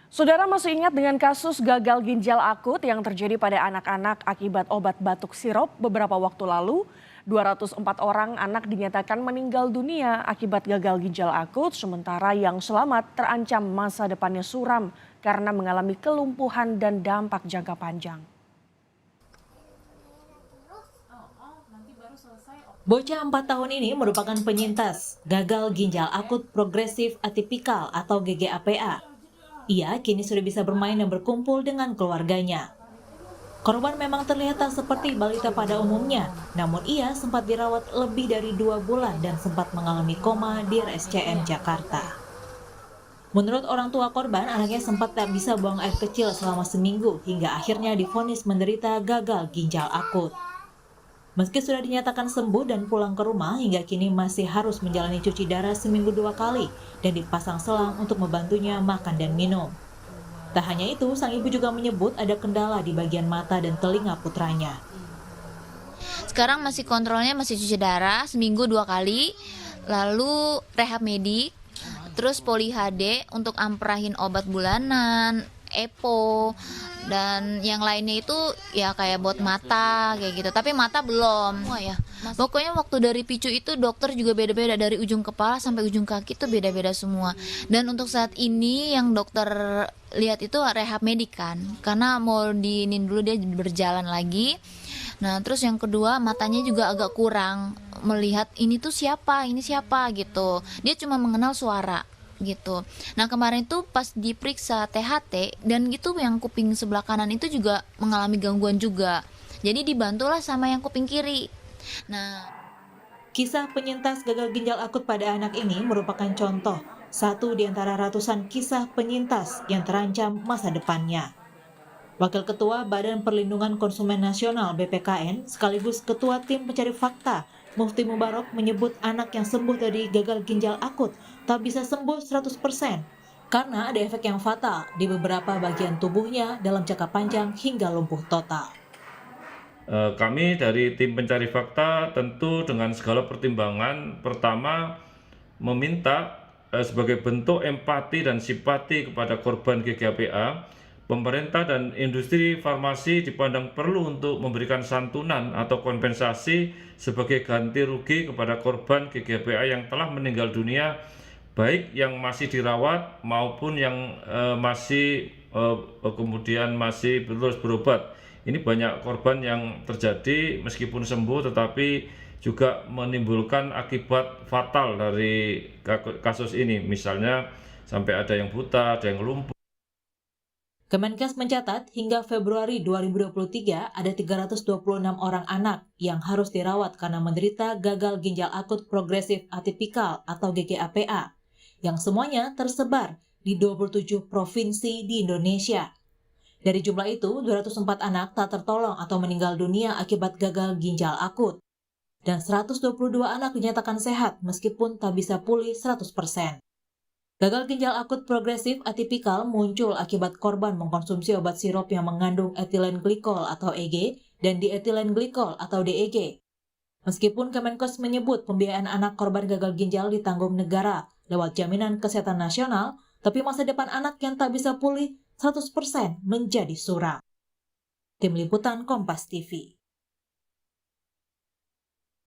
Saudara masih ingat dengan kasus gagal ginjal akut yang terjadi pada anak-anak akibat obat batuk sirup beberapa waktu lalu? 204 orang anak dinyatakan meninggal dunia akibat gagal ginjal akut, sementara yang selamat terancam masa depannya suram karena mengalami kelumpuhan dan dampak jangka panjang. Bocah 4 tahun ini merupakan penyintas gagal ginjal akut progresif atipikal atau GGAPA. Ia kini sudah bisa bermain dan berkumpul dengan keluarganya. Korban memang terlihat tak seperti balita pada umumnya, namun ia sempat dirawat lebih dari 2 bulan dan sempat mengalami koma di RSCM Jakarta. Menurut orang tua korban, anaknya sempat tak bisa buang air kecil selama seminggu hingga akhirnya divonis menderita gagal ginjal akut. Meski sudah dinyatakan sembuh dan pulang ke rumah, hingga kini masih harus menjalani cuci darah seminggu 2 kali dan dipasang selang untuk membantunya makan dan minum. Tak hanya itu, sang ibu juga menyebut ada kendala di bagian mata dan telinga putranya. Sekarang masih kontrolnya masih cuci darah seminggu 2 kali, lalu rehab medik, terus poli HD untuk amprahin obat bulanan, EPO, dan yang lainnya itu ya kayak buat mata kayak gitu, tapi mata belum. Wah ya, pokoknya waktu dari picu itu dokter juga beda-beda, dari ujung kepala sampai ujung kaki itu beda-beda semua. Dan untuk saat ini yang dokter lihat itu rehab medik kan, karena mau diinin dulu dia berjalan lagi. Nah terus yang kedua, matanya juga agak kurang melihat ini tuh siapa, ini siapa gitu. Dia cuma mengenal suara gitu. Nah kemarin itu pas diperiksa THT dan gitu, yang kuping sebelah kanan itu juga mengalami gangguan juga. Jadi dibantulah sama yang kuping kiri. Nah, kisah penyintas gagal ginjal akut pada anak ini merupakan contoh satu di antara ratusan kisah penyintas yang terancam masa depannya. Wakil Ketua Badan Perlindungan Konsumen Nasional (BPKN) sekaligus Ketua Tim Pencari Fakta Mufti Mubarok menyebut anak yang sembuh dari gagal ginjal akut tak bisa sembuh 100% karena ada efek yang fatal di beberapa bagian tubuhnya dalam jangka panjang hingga lumpuh total. Kami dari tim pencari fakta tentu dengan segala pertimbangan, pertama meminta sebagai bentuk empati dan simpati kepada korban GGAPA, pemerintah dan industri farmasi dipandang perlu untuk memberikan santunan atau kompensasi sebagai ganti rugi kepada korban GGAPA yang telah meninggal dunia, baik yang masih dirawat maupun yang kemudian masih terus berobat. Ini banyak korban yang terjadi meskipun sembuh tetapi juga menimbulkan akibat fatal dari kasus ini, misalnya sampai ada yang buta, ada yang lumpuh. Kemenkes mencatat hingga Februari 2023 ada 326 orang anak yang harus dirawat karena menderita gagal ginjal akut progresif atipikal atau GGAPA, yang semuanya tersebar di 27 provinsi di Indonesia. Dari jumlah itu, 204 anak tak tertolong atau meninggal dunia akibat gagal ginjal akut, dan 122 anak dinyatakan sehat meskipun tak bisa pulih 100%. Gagal ginjal akut progresif atipikal muncul akibat korban mengkonsumsi obat sirup yang mengandung etilen glikol atau EG dan dietilen glikol atau DEG. Meskipun Kemenkes menyebut pembiayaan anak korban gagal ginjal ditanggung negara lewat Jaminan Kesehatan Nasional, tapi masa depan anak yang tak bisa pulih 100% menjadi suram. Tim Liputan Kompas TV.